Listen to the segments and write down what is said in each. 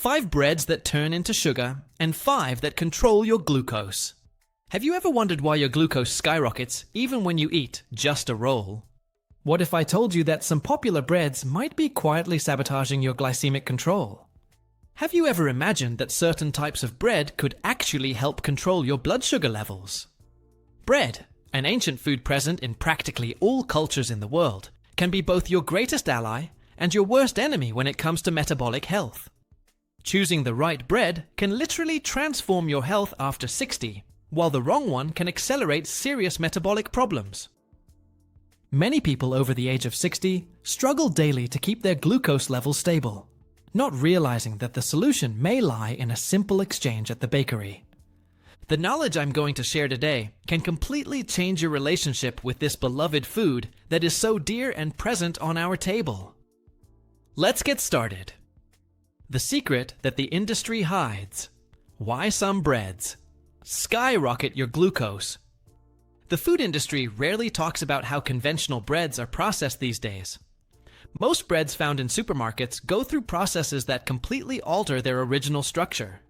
5 breads that turn into sugar, and 5 that control your glucose. Have you ever wondered why your glucose skyrockets even when you eat just a roll? What if I told you that some popular breads might be quietly sabotaging your glycemic control? Have you ever imagined that certain types of bread could actually help control your blood sugar levels? Bread, an ancient food present in practically all cultures in the world, can be both your greatest ally and your worst enemy when it comes to metabolic health. Choosing the right bread can literally transform your health after 60, while the wrong one can accelerate serious metabolic problems. Many people over the age of 60 struggle daily to keep their glucose levels stable, not realizing that the solution may lie in a simple exchange at the bakery. The knowledge I'm going to share today can completely change your relationship with this beloved food that is so dear and present on our table. Let's get started. The secret that the industry hides. Why some breads skyrocket your glucose. The food industry rarely talks about how conventional breads are processed these days. Most breads found in supermarkets go through processes that completely alter their original structure.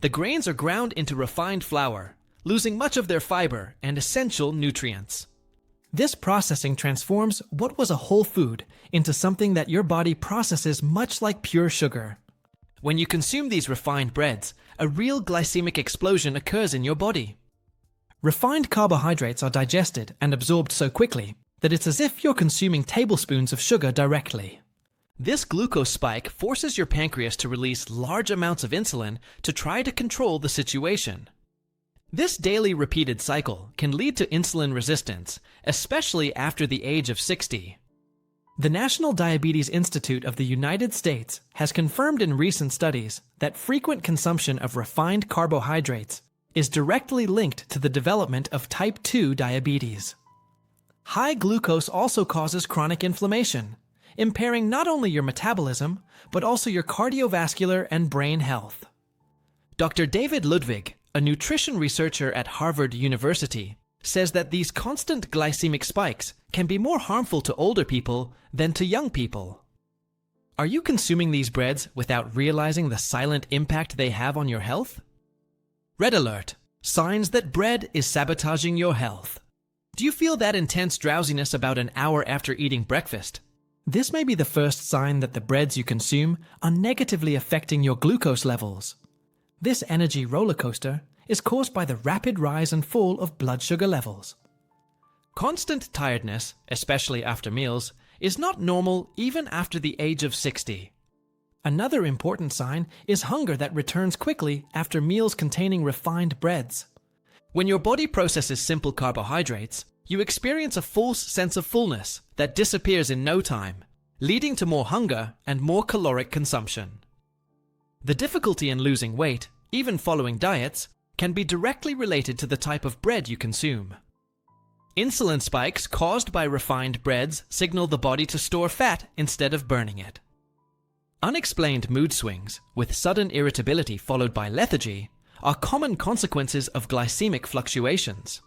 The grains are ground into refined flour, losing much of their fiber and essential nutrients. This processing transforms what was a whole food into something that your body processes much like pure sugar. When you consume these refined breads, a real glycemic explosion occurs in your body. Refined carbohydrates are digested and absorbed so quickly that it's as if you're consuming tablespoons of sugar directly. This glucose spike forces your pancreas to release large amounts of insulin to try to control the situation. This daily repeated cycle can lead to insulin resistance, especially after the age of 60. The National Diabetes Institute of the United States has confirmed in recent studies that frequent consumption of refined carbohydrates is directly linked to the development of type 2 diabetes. High glucose also causes chronic inflammation, impairing not only your metabolism, but also your cardiovascular and brain health. Dr. David Ludwig, a nutrition researcher at Harvard University, says that these constant glycemic spikes can be more harmful to older people than to young people. Are you consuming these breads without realizing the silent impact they have on your health? Red alert! Signs that bread is sabotaging your health. Do you feel that intense drowsiness about an hour after eating breakfast? This may be the first sign that the breads you consume are negatively affecting your glucose levels. This energy roller coaster is caused by the rapid rise and fall of blood sugar levels. Constant tiredness, especially after meals, is not normal even after the age of 60. Another important sign is hunger that returns quickly after meals containing refined breads. When your body processes simple carbohydrates, you experience a false sense of fullness that disappears in no time, leading to more hunger and more caloric consumption. The difficulty in losing weight, even following diets, can be directly related to the type of bread you consume. Insulin spikes caused by refined breads signal the body to store fat instead of burning it. Unexplained mood swings, with sudden irritability followed by lethargy, are common consequences of glycemic fluctuations.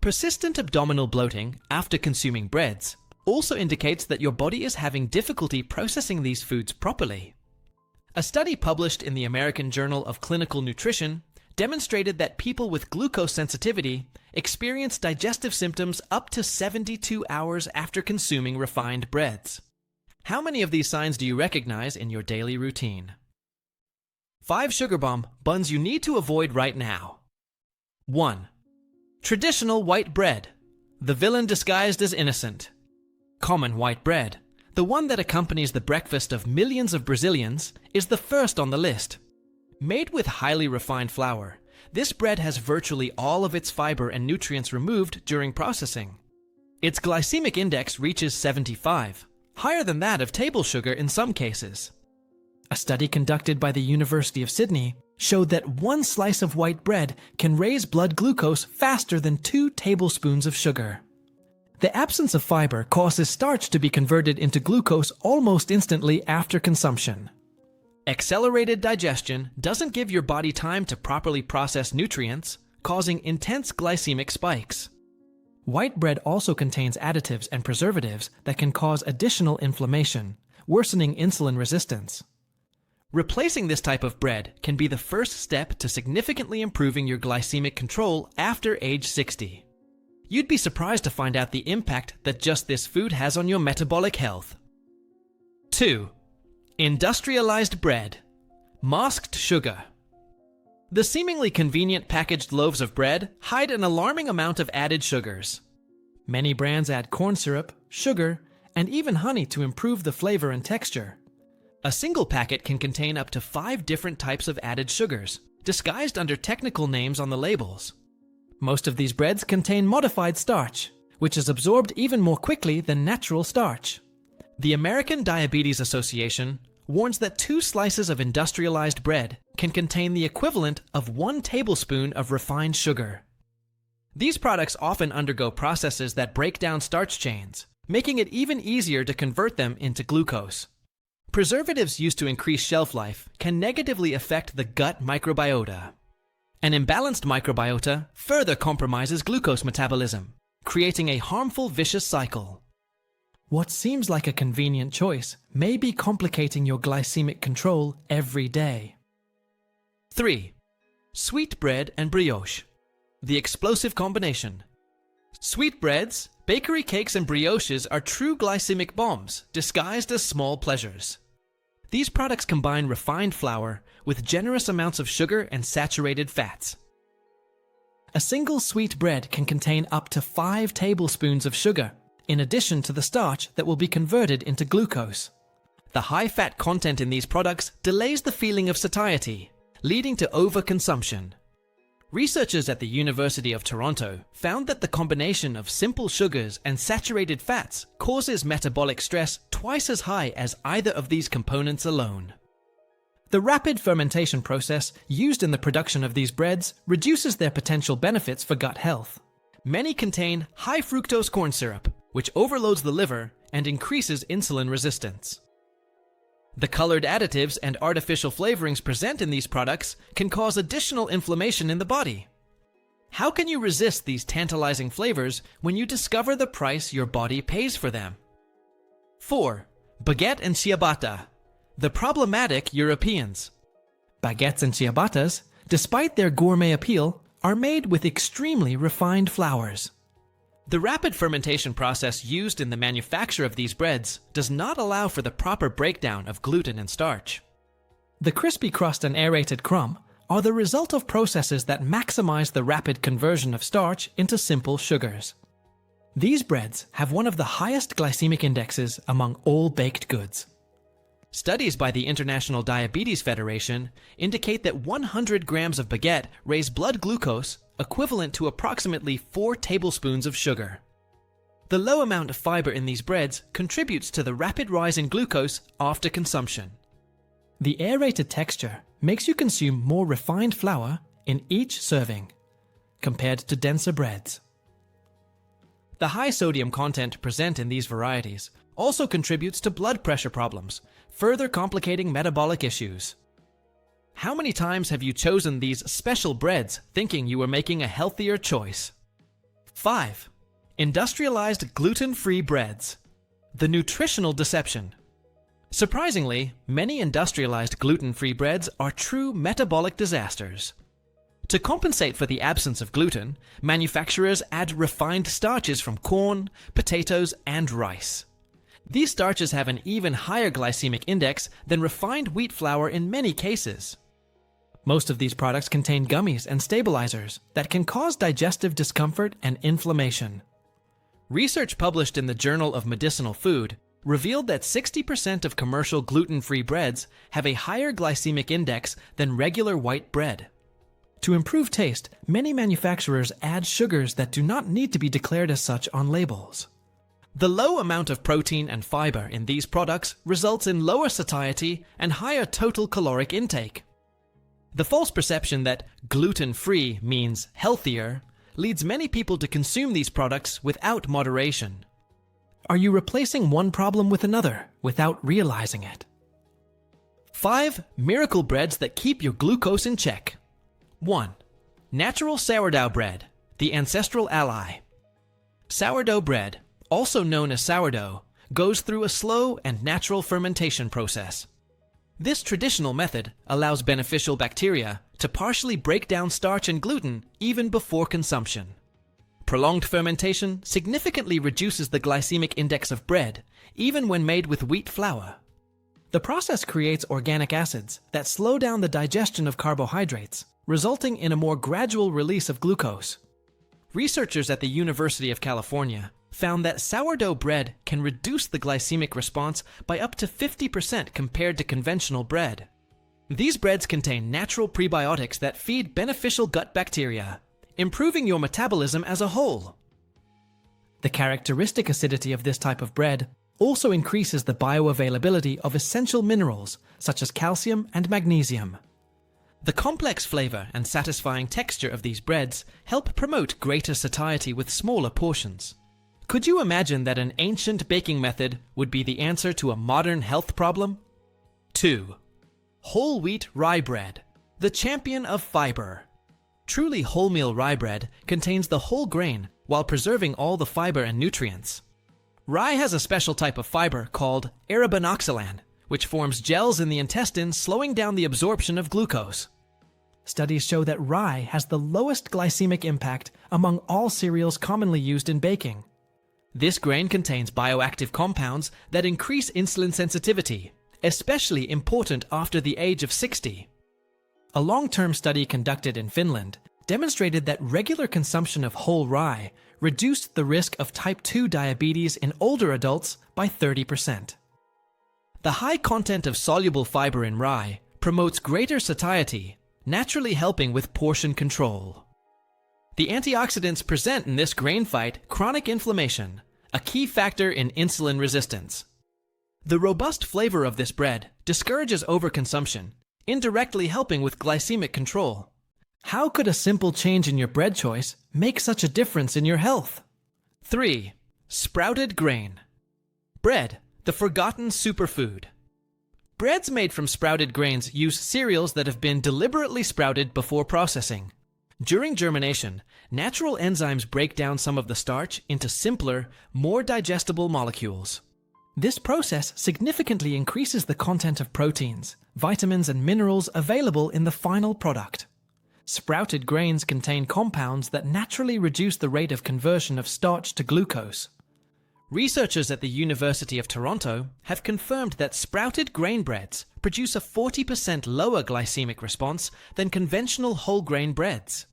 Persistent abdominal bloating after consuming breads also indicates that your body is having difficulty processing these foods properly. A study published in the American Journal of Clinical Nutrition demonstrated that people with glucose sensitivity experience digestive symptoms up to 72 hours after consuming refined breads. How many of these signs do you recognize in your daily routine? 5 sugar bomb buns you need to avoid right now. 1. Traditional white bread, the villain disguised as innocent. Common white bread, the one that accompanies the breakfast of millions of Brazilians, is the first on the list. Made with highly refined flour, this bread has virtually all of its fiber and nutrients removed during processing. Its glycemic index reaches 75, higher than that of table sugar in some cases. A study conducted by the University of Sydney showed that 1 slice of white bread can raise blood glucose faster than 2 tablespoons of sugar. The absence of fiber causes starch to be converted into glucose almost instantly after consumption. Accelerated digestion doesn't give your body time to properly process nutrients, causing intense glycemic spikes. White bread also contains additives and preservatives that can cause additional inflammation, worsening insulin resistance. Replacing this type of bread can be the first step to significantly improving your glycemic control after age 60. You'd be surprised to find out the impact that just this food has on your metabolic health. 2. Industrialized bread. Masked sugar. The seemingly convenient packaged loaves of bread hide an alarming amount of added sugars. Many brands add corn syrup, sugar, and even honey to improve the flavor and texture. A single packet can contain up to 5 different types of added sugars, disguised under technical names on the labels. Most of these breads contain modified starch, which is absorbed even more quickly than natural starch. The American Diabetes Association warns that 2 slices of industrialized bread can contain the equivalent of 1 tablespoon of refined sugar. These products often undergo processes that break down starch chains, making it even easier to convert them into glucose. Preservatives used to increase shelf life can negatively affect the gut microbiota. An imbalanced microbiota further compromises glucose metabolism, creating a harmful vicious cycle. What seems like a convenient choice may be complicating your glycemic control every day. 3. Sweet bread and brioche. The explosive combination. Sweetbreads, bakery cakes, and brioches are true glycemic bombs disguised as small pleasures. These products combine refined flour with generous amounts of sugar and saturated fats. A single sweet bread can contain up to 5 tablespoons of sugar, in addition to the starch that will be converted into glucose. The high fat content in these products delays the feeling of satiety, leading to overconsumption. Researchers at the University of Toronto found that the combination of simple sugars and saturated fats causes metabolic stress twice as high as either of these components alone. The rapid fermentation process used in the production of these breads reduces their potential benefits for gut health. Many contain high fructose corn syrup, which overloads the liver and increases insulin resistance. The colored additives and artificial flavorings present in these products can cause additional inflammation in the body. How can you resist these tantalizing flavors when you discover the price your body pays for them? 4. Baguette and ciabata. The problematic Europeans. Baguettes and ciabatas, despite their gourmet appeal, are made with extremely refined flours. The rapid fermentation process used in the manufacture of these breads does not allow for the proper breakdown of gluten and starch. The crispy crust and aerated crumb are the result of processes that maximize the rapid conversion of starch into simple sugars. These breads have one of the highest glycemic indexes among all baked goods. Studies by the International Diabetes Federation indicate that 100 grams of baguette raise blood glucose equivalent to approximately 4 tablespoons of sugar. The low amount of fiber in these breads contributes to the rapid rise in glucose after consumption. The aerated texture makes you consume more refined flour in each serving, compared to denser breads. The high sodium content present in these varieties also contributes to blood pressure problems, further complicating metabolic issues. How many times have you chosen these special breads thinking you were making a healthier choice? 5. Industrialized gluten-free breads. The nutritional deception. Surprisingly, many industrialized gluten-free breads are true metabolic disasters. To compensate for the absence of gluten, manufacturers add refined starches from corn, potatoes, and rice. These starches have an even higher glycemic index than refined wheat flour in many cases. Most of these products contain gummies and stabilizers that can cause digestive discomfort and inflammation. Research published in the Journal of Medicinal Food revealed that 60% of commercial gluten-free breads have a higher glycemic index than regular white bread. To improve taste, many manufacturers add sugars that do not need to be declared as such on labels. The low amount of protein and fiber in these products results in lower satiety and higher total caloric intake. The false perception that gluten-free means healthier leads many people to consume these products without moderation. Are you replacing one problem with another without realizing it? 5 miracle breads that keep your glucose in check. 1. Natural sourdough bread, the ancestral ally. Sourdough bread, also known as sourdough, goes through a slow and natural fermentation process. This traditional method allows beneficial bacteria to partially break down starch and gluten even before consumption. Prolonged fermentation significantly reduces the glycemic index of bread, even when made with wheat flour. The process creates organic acids that slow down the digestion of carbohydrates, resulting in a more gradual release of glucose. Researchers at the University of California found that sourdough bread can reduce the glycemic response by up to 50% compared to conventional bread. These breads contain natural prebiotics that feed beneficial gut bacteria, improving your metabolism as a whole. The characteristic acidity of this type of bread also increases the bioavailability of essential minerals such as calcium and magnesium. The complex flavor and satisfying texture of these breads help promote greater satiety with smaller portions. Could you imagine that an ancient baking method would be the answer to a modern health problem? 2. Whole wheat rye bread, the champion of fiber. Truly wholemeal rye bread contains the whole grain while preserving all the fiber and nutrients. Rye has a special type of fiber called arabinoxylan, which forms gels in the intestine, slowing down the absorption of glucose. Studies show that rye has the lowest glycemic impact among all cereals commonly used in baking. This grain contains bioactive compounds that increase insulin sensitivity, especially important after the age of 60. A long-term study conducted in Finland demonstrated that regular consumption of whole rye reduced the risk of type 2 diabetes in older adults by 30%. The high content of soluble fiber in rye promotes greater satiety, naturally helping with portion control. The antioxidants present in this grain fight chronic inflammation, a key factor in insulin resistance. The robust flavor of this bread discourages overconsumption, indirectly helping with glycemic control. How could a simple change in your bread choice make such a difference in your health? 3. Sprouted grain. Bread, the forgotten superfood. Breads made from sprouted grains use cereals that have been deliberately sprouted before processing. During germination, natural enzymes break down some of the starch into simpler, more digestible molecules. This process significantly increases the content of proteins, vitamins, and minerals available in the final product. Sprouted grains contain compounds that naturally reduce the rate of conversion of starch to glucose. Researchers at the University of Toronto have confirmed that sprouted grain breads produce a 40% lower glycemic response than conventional whole grain breads.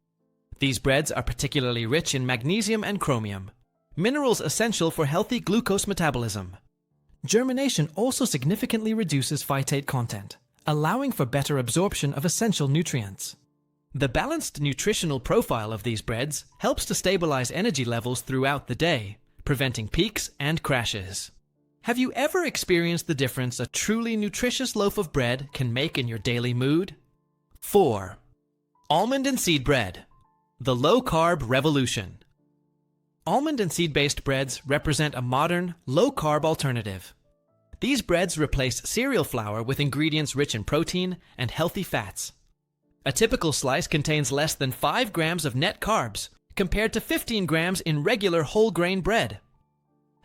These breads are particularly rich in magnesium and chromium, minerals essential for healthy glucose metabolism. Germination also significantly reduces phytate content, allowing for better absorption of essential nutrients. The balanced nutritional profile of these breads helps to stabilize energy levels throughout the day, preventing peaks and crashes. Have you ever experienced the difference a truly nutritious loaf of bread can make in your daily mood? 4. Almond and seed bread, the low-carb revolution. Almond and seed-based breads represent a modern, low-carb alternative. These breads replace cereal flour with ingredients rich in protein and healthy fats. A typical slice contains less than 5 grams of net carbs, compared to 15 grams in regular whole grain bread.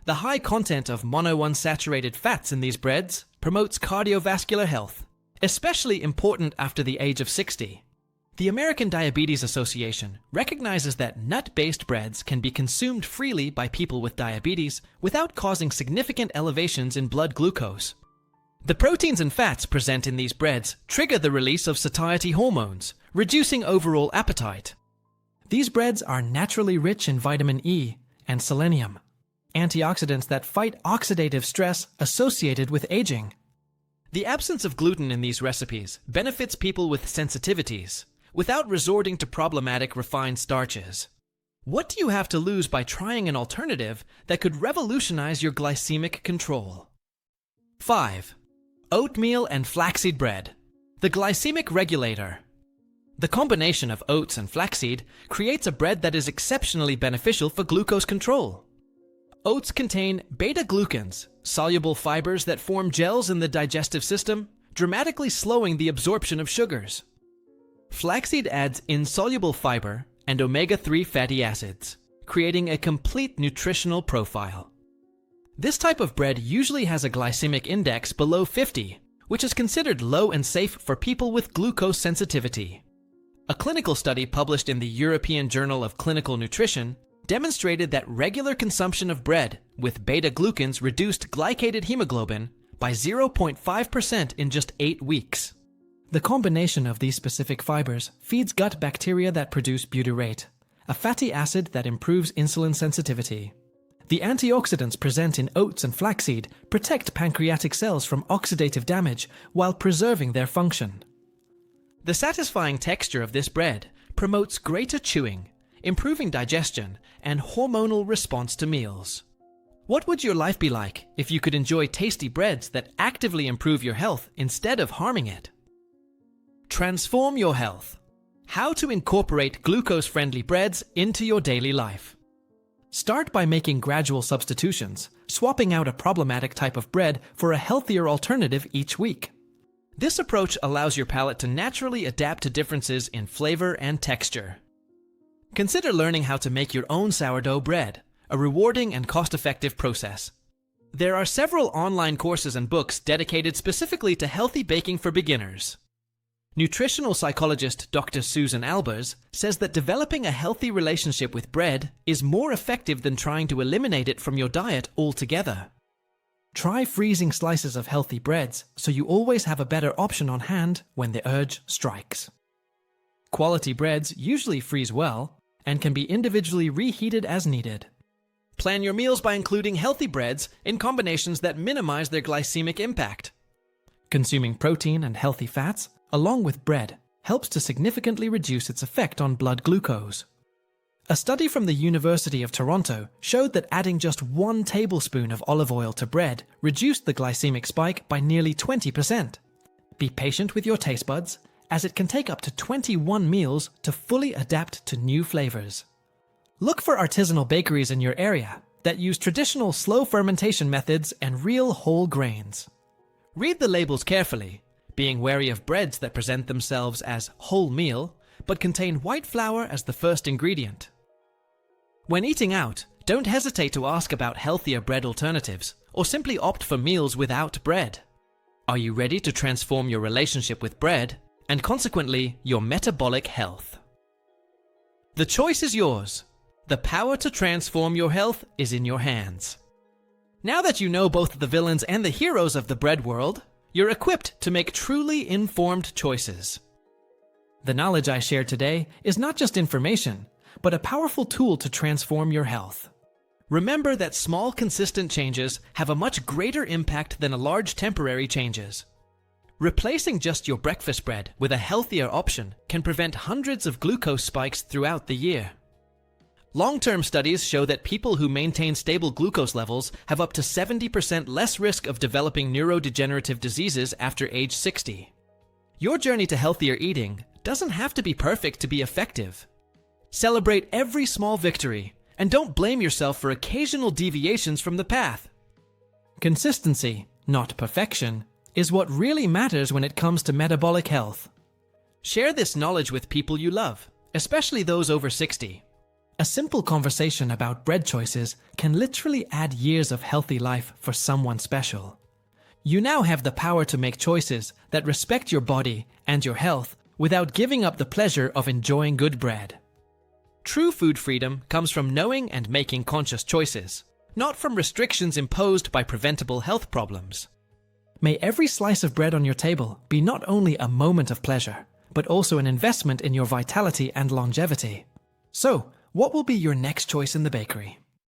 The high content of monounsaturated fats in these breads promotes cardiovascular health, especially important after the age of 60. The American Diabetes Association recognizes that nut-based breads can be consumed freely by people with diabetes without causing significant elevations in blood glucose. The proteins and fats present in these breads trigger the release of satiety hormones, reducing overall appetite. These breads are naturally rich in vitamin E and selenium, antioxidants that fight oxidative stress associated with aging. The absence of gluten in these recipes benefits people with sensitivities, without resorting to problematic refined starches. What do you have to lose by trying an alternative that could revolutionize your glycemic control? 5. Oatmeal and flaxseed bread, the glycemic regulator. The combination of oats and flaxseed creates a bread that is exceptionally beneficial for glucose control. Oats contain beta-glucans, soluble fibers that form gels in the digestive system, dramatically slowing the absorption of sugars. Flaxseed adds insoluble fiber and omega-3 fatty acids, creating a complete nutritional profile. This type of bread usually has a glycemic index below 50, which is considered low and safe for people with glucose sensitivity. A clinical study published in the European Journal of Clinical Nutrition demonstrated that regular consumption of bread with beta-glucans reduced glycated hemoglobin by 0.5% in just 8 weeks. The combination of these specific fibers feeds gut bacteria that produce butyrate, a fatty acid that improves insulin sensitivity. The antioxidants present in oats and flaxseed protect pancreatic cells from oxidative damage while preserving their function. The satisfying texture of this bread promotes greater chewing, improving digestion, and hormonal response to meals. What would your life be like if you could enjoy tasty breads that actively improve your health instead of harming it? Transform your health. How to incorporate glucose-friendly breads into your daily life. Start by making gradual substitutions, swapping out a problematic type of bread for a healthier alternative each week. This approach allows your palate to naturally adapt to differences in flavor and texture. Consider learning how to make your own sourdough bread, a rewarding and cost-effective process. There are several online courses and books dedicated specifically to healthy baking for beginners. Nutritional psychologist Dr. Susan Albers says that developing a healthy relationship with bread is more effective than trying to eliminate it from your diet altogether. Try freezing slices of healthy breads so you always have a better option on hand when the urge strikes. Quality breads usually freeze well and can be individually reheated as needed. Plan your meals by including healthy breads in combinations that minimize their glycemic impact. Consuming protein and healthy fats, along with bread, helps to significantly reduce its effect on blood glucose. A study from the University of Toronto showed that adding just 1 tablespoon of olive oil to bread reduced the glycemic spike by nearly 20%. Be patient with your taste buds, as it can take up to 21 meals to fully adapt to new flavors. Look for artisanal bakeries in your area that use traditional slow fermentation methods and real whole grains. Read the labels carefully, being wary of breads that present themselves as wholemeal but contain white flour as the first ingredient. When eating out, don't hesitate to ask about healthier bread alternatives or simply opt for meals without bread. Are you ready to transform your relationship with bread and consequently your metabolic health? The choice is yours. The power to transform your health is in your hands. Now that you know both the villains and the heroes of the bread world, you're equipped to make truly informed choices. The knowledge I shared today is not just information, but a powerful tool to transform your health. Remember that small, consistent changes have a much greater impact than large temporary changes. Replacing just your breakfast bread with a healthier option can prevent hundreds of glucose spikes throughout the year. Long-term studies show that people who maintain stable glucose levels have up to 70% less risk of developing neurodegenerative diseases after age 60. Your journey to healthier eating doesn't have to be perfect to be effective. Celebrate every small victory, and don't blame yourself for occasional deviations from the path. Consistency, not perfection, is what really matters when it comes to metabolic health. Share this knowledge with people you love, especially those over 60. A simple conversation about bread choices can literally add years of healthy life for someone special. You now have the power to make choices that respect your body and your health without giving up the pleasure of enjoying good bread. True food freedom comes from knowing and making conscious choices, not from restrictions imposed by preventable health problems. May every slice of bread on your table be not only a moment of pleasure, but also an investment in your vitality and longevity. So, what will be your next choice in the bakery?